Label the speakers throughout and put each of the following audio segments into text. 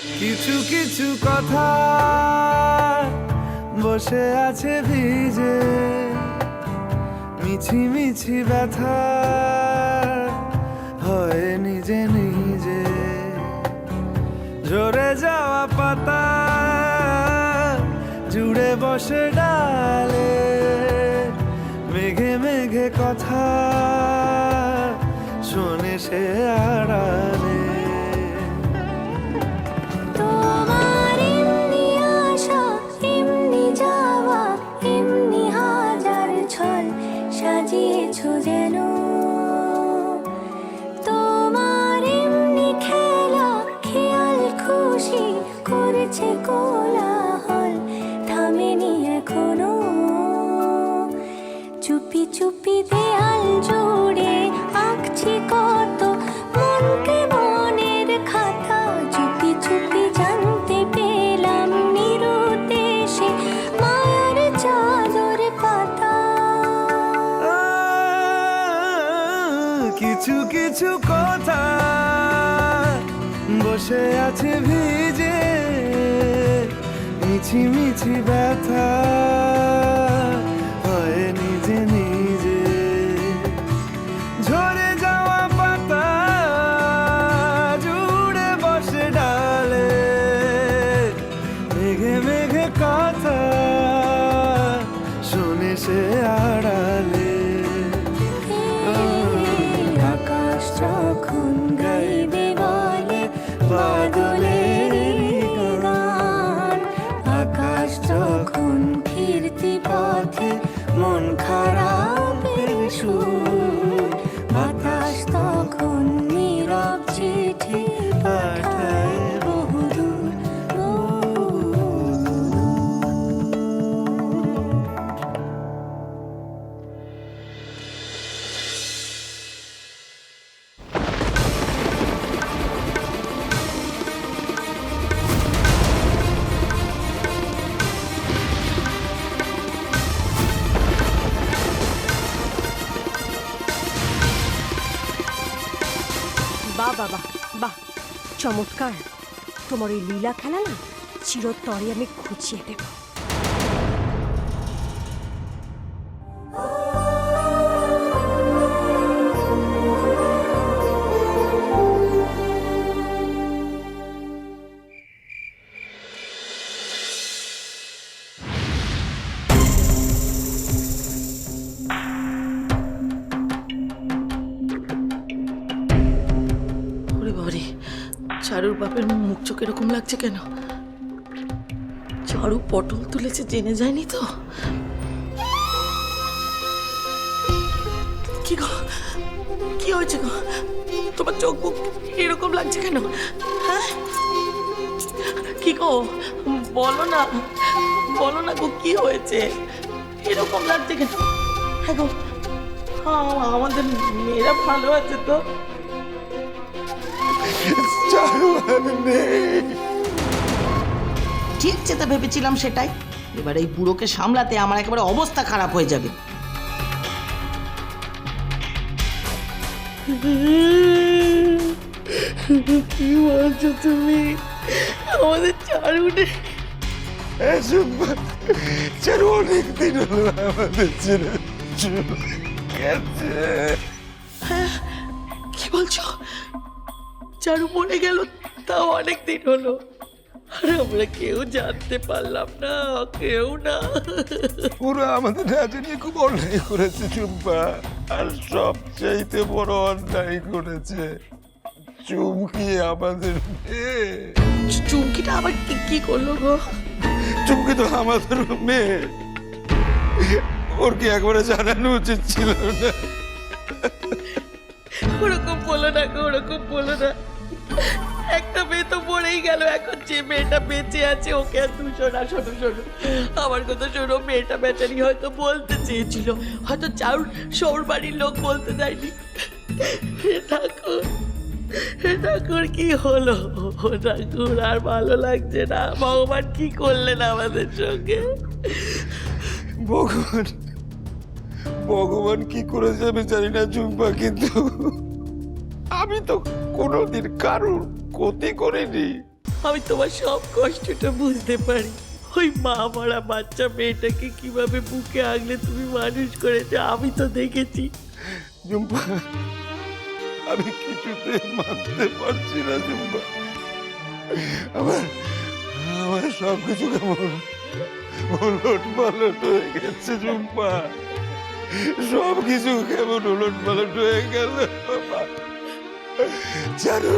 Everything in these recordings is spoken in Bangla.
Speaker 1: কিছু কিছু কথা বসে আছে ভিজে, মিছি মিছি ব্যথা হয় নিজে নিজে। ঝরে যাওয়া পাতা জুড়ে বসে ডালে, মেঘে মেঘে কথা শোনে সে আড়ালে।
Speaker 2: তোমার এমনি আসা এমনি যাওয়া এমনি হাজার ছল সাজিয়েছো যেন, তোমার এমনি খেলা খেয়াল খুশি করেছে কোলাহল থামেনি এখনো। চুপি চুপি দেয়াল জুড়ে আঁকছি কত মনকে মনের খাতা, চুপি চুপি জানতে পেলাম নিরুদ্দেশে মায়ার চাদর পাতা।
Speaker 1: কিছু কিছু কথা বসে আছে ভিজে, মিছি মিছি ব্যথা হয় নিজে নিজে। ঝরে যাওয়া পাতা জুড়ে বসে ডালে, মেঘে মেঘে কথা শোনে সে আড়ালে।
Speaker 2: আকাশ যখন গাইবে বলে বাদলের গান, আকাশ যখন ফিরতি পথে মন খারাপের সুর, বাতাস তখন নীরব চিঠি পাঠায় বহুদূর বহুদূর।
Speaker 3: বাহ বাহ বাহ বাহ, চমৎকার। তোমার এই লীলা খেলা না চিরতরে আমি খুঁচিয়ে দেব।
Speaker 4: ওরে বাবারে, চারুর বাপের মুখ চোখ এরকম লাগছে কেন? চারু পটল তুলেছে জেনে যায়নি তো? কি গো, কি হয়েছে গো? তোমার চোখ মুখ এরকম লাগছে কেন? হ্যাঁ কি গো, বলো না, বলো না গো, কি হয়েছে? এরকম লাগছে কেন? হ্যাঁ গো, আমাদের মেয়েরা ভালো আছে তো?
Speaker 5: ঠিক যেটা ভেবেছিলাম সেটাই। এবার এই বুড়োকে সামলাতে আমার একেবারে অবস্থা খারাপ হয়ে যাবে।
Speaker 4: কি বলছো তুমি? আমাদের চারুটে
Speaker 1: চারু অনেকদিন হলো আমাদের ছেড়ে গেছে।
Speaker 4: কি বলছো? চারু মরে গেল, তাও অনেক দিন হলো, আর আমরা কেউ জানতে পারলাম না, কেউ না।
Speaker 1: পুরো আমাদের রাজা নিয়ে খুব অন্যায় করেছে চুম্পা, আর সবচাইতে বড় অন্যায় করেছে চুমকি আমাদের মেয়ে।
Speaker 4: চুমকিটা আবার কি করলো গো?
Speaker 1: চুমকি তো আমাদের মেয়ে, ওর কি একবারে জানানো উচিত ছিল না?
Speaker 4: ওরকম বলো না গো, ওরকম বলো না। একটা মেয়ে তো মরেই গেল, এখন যে মেয়েটা বেঁচে আছে ওকে আর দুশো না। শোনো শোনো, আমার কথা শোনো, মেয়েটা বেচারি হয়তো বলতে চেয়েছিল, হয়তো চাউর সৌর বাড়ির লোক বলতে যায়নি। হে ঠাকুর, হে ঠাকুর, কি হলো? ও ঠাকুর, আর ভালো লাগছে না। ভগবান কি করলেন আমাদের সঙ্গে?
Speaker 1: ভগবান ভগবান কি করেছে আমি জানি না চুম্পা, কিন্তু আমি তো কোনোদিন কারোর ক্ষতি করিনি।
Speaker 4: আমি তোমার সব কষ্টটা বুঝতে পারি। ওই মা মরা বাচ্চা মেয়েটাকে কিভাবে বুকে আগলে তুমি মানুষ করেছো আমি তো দেখেছি।
Speaker 1: ঝুম্পা, আমি কিছুতে মানতে পারছি না ঝুম্পা। আমার আমার সব কিছু কেমন উলট পালট হয়ে গেছে ঝুম্পা, সব কিছু কেমন উলট পালট হয়ে গেল। জানো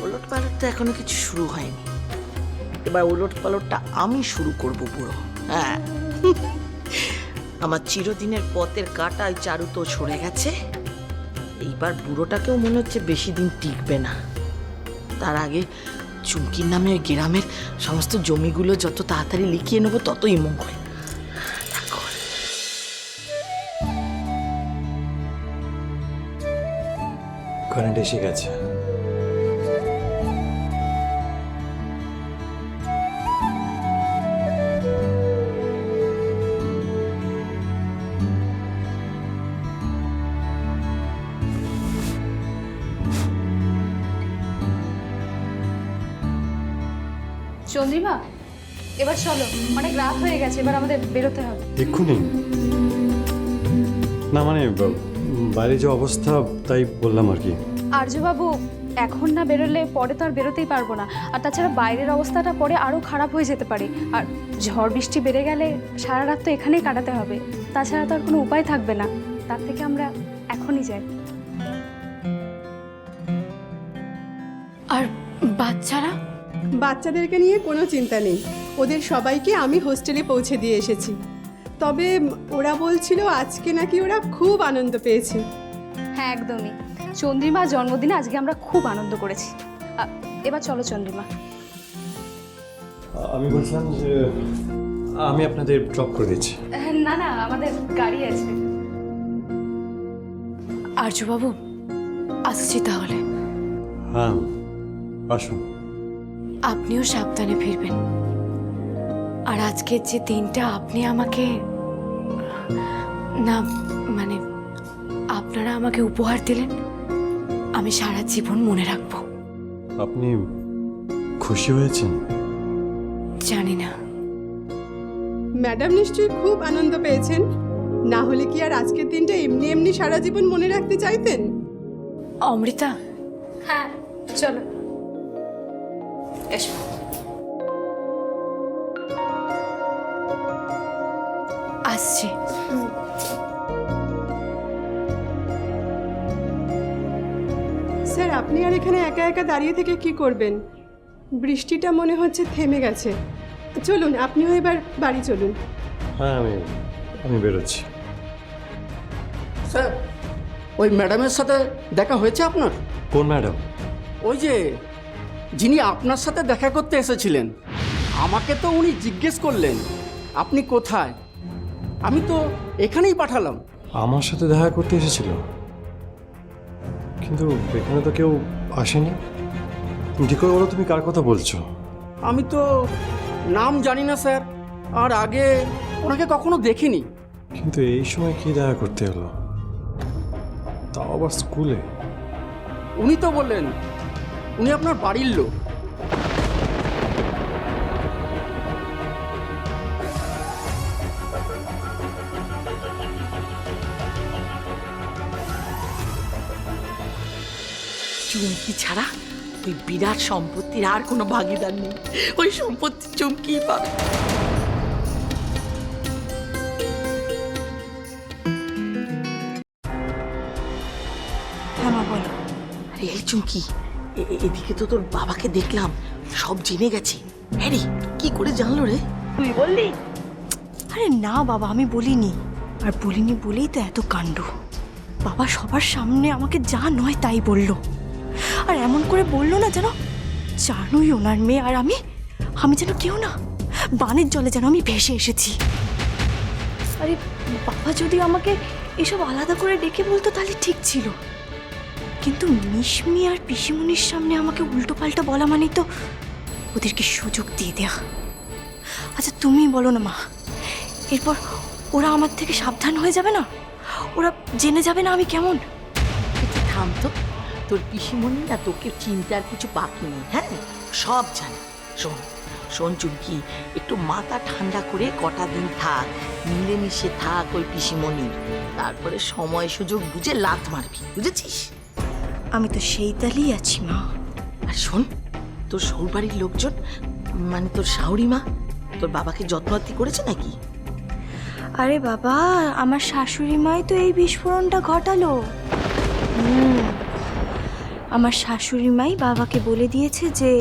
Speaker 5: ওলট পালটটা এখনো কিছু শুরু হয়নি, এবার ওলট পালটটা আমি শুরু করব বুড়ো। হ্যাঁ, আমার চিরদিনের পথের কাটা ওই চারু তো সরে গেছে, এইবার বুড়োটাকেও মনে হচ্ছে বেশি দিন টিকবে না। তার আগে চুমকির নামে ওই গ্রামের সমস্ত জমিগুলো যত তাড়াতাড়ি লিখিয়ে নেবো ততই মঙ্গল। ঠাকুর,
Speaker 6: কারেন্ট এসে গেছে।
Speaker 7: চন্দ্রিমা, এবার চলো, অনেক রাত হয়ে গেছে, এবার আমাদের বেরোতে হবে।
Speaker 6: এক্ষুনি না, মানে বাইরে যে অবস্থা তাই বললাম আর কি।
Speaker 7: আর্যবাবু, এখন না বেরোলে পরে তো আর বেরোতেই পারবো না, আর তাছাড়া বাইরের অবস্থাটা পরে আরও খারাপ হয়ে যেতে পারে, আর ঝড় বৃষ্টি বেড়ে গেলে সারা রাত তো এখানেই কাটাতে হবে, তাছাড়া তো আর কোনো উপায় থাকবে না। তার থেকে আমরা এখনই যাই।
Speaker 8: আর বাচ্চারা?
Speaker 9: বাচ্চাদেরকে নিয়ে কোনো চিন্তা নেই, ওদের সবাইকে আমি হোস্টেলে পৌঁছে দিয়ে এসেছি। তবে ওরা বলছিল আজকে নাকি ওরা খুব আনন্দ পেয়েছে।
Speaker 7: হ্যাঁ, একদমই। চন্দ্রিমার জন্মদিনে আজকে আমরা খুব আনন্দ করেছি। এবার চলো চন্দ্রিমা।
Speaker 6: আমি বলছিলাম যে আমি আপনাদের ড্রপ করে দিচ্ছি।
Speaker 7: না না, আমাদের গাড়ি আছে।
Speaker 8: আর্যবাবু, আসছি তাহলে।
Speaker 6: হ্যাঁ, আসুন।
Speaker 8: আপনিও সাবধানে ফিরবেন। আর আজকের যে দিনটা আপনি আমাকে, না মানে আপনারা আমাকে উপহার দিলেন, আমি সারা জীবন মনে রাখবো।
Speaker 6: আপনি খুশি হয়েছেন?
Speaker 8: জানি না।
Speaker 9: ম্যাডাম নিশ্চয়ই খুব আনন্দ পেয়েছেন, না হলে কি আর আজকের দিনটা এমনি এমনি সারা জীবন মনে রাখতে চাইতেন?
Speaker 8: অমৃতা,
Speaker 7: হ্যাঁ চলো।
Speaker 8: এসো। আসছি।
Speaker 9: স্যার, আপনি আর এখানে একা একা দাঁড়িয়ে থেকে কি করবেন? বৃষ্টিটা মনে হচ্ছে থেমে গেছে। চলুন, আপনিও এবার বাড়ি চলুন।
Speaker 6: হ্যাঁ, আমি বেরোচ্ছি।
Speaker 10: স্যার, ওই ম্যাডামের সাথে দেখা হয়েছে আপনার?
Speaker 6: কোন ম্যাডাম?
Speaker 10: ওই যে যিনি আপনার সাথে দেখা করতে এসেছিলেন, আমাকে তো উনি জিজ্ঞেস করলেন আপনি কোথায়। আমি তো এখানেই পাঠালাম।
Speaker 6: আমার সাথে দেখা করতে এসেছিল, কিন্তু এখানে তো কেউ আসেনি। ঠিক করে বলো, তুমি কার কথা বলছো?
Speaker 10: আমি তো নাম জানি না স্যার, আর আগে ওনাকে কখনো দেখিনি।
Speaker 6: কিন্তু এই সময় কি দেখা করতে হলো, তাও আবার স্কুলে?
Speaker 10: উনি তো বললেন উনি আপনার বাড়ির লোক।
Speaker 5: চুমকি ছাড়া ওই বিরাট সম্পত্তির আর কোনো ভাগিদার নেই, ওই সম্পত্তি চুমকিই পাবে।
Speaker 8: হ্যাঁ মা, বলো।
Speaker 5: আরে এই চুমকি, এদিকে তো তোর বাবাকে দেখলাম সব জেনে গেছে। হ্যাঁ রে, কি করে জানলো রে? তুই বললি?
Speaker 8: আরে না বাবা, আমি বলিনি। আর বলিনি বলেই তো এত কাণ্ড। বাবা সবার সামনে আমাকে যা নয় তাই বলল, আর এমন করে বললো না যেন জানুই ওনার মেয়ে, আর আমি যেন কেউ না, বানের জলে যেন আমি ভেসে এসেছি। আরে বাবা যদি আমাকে এসব আলাদা করে ডেকে বলতো তাহলে ঠিক ছিল, কিন্তু মিশমি আর পিসিমণির সামনে আমাকে উল্টো পাল্টা বলা মানেই তো ওদেরকে সুযোগ দিয়ে দেয়া। আচ্ছা তুমি বলো না মা, এরপর ওরা আমার থেকে সাবধান হয়ে যাবে না? ওরা জেনে যাবে না আমি কেমন?
Speaker 5: একটু থাম তো, তোর পিসিমণি না তোকে চিন্তার কিছু বাকি নেই, হ্যাঁ সব জানে। শোন শোন চুমকি, একটু মাথা ঠান্ডা করে কটা দিন থাক, মিলেমিশে থাক ওই পিসিমণির, তারপরে সময় সুযোগ বুঝে লাথ মারবি, বুঝেছিস?
Speaker 8: আমি তো সেই তালেই আছি মা।
Speaker 5: আর শোন, তোর সৌবাড়ির লোকজন মানে তোর শাশুড়ি মা তোর বাবাকে যত্নআত্তি করেছে নাকি?
Speaker 8: আরে বাবা, আমার শাশুড়ি মাই তো এই বিস্ফোরণটা ঘটালো। আমার শাশুড়ি মাই বাবাকে বলে দিয়েছে যে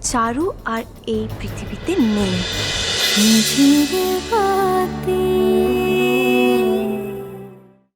Speaker 8: চারু আর এই পৃথিবীতে নেই।
Speaker 2: ঝিরে বাতি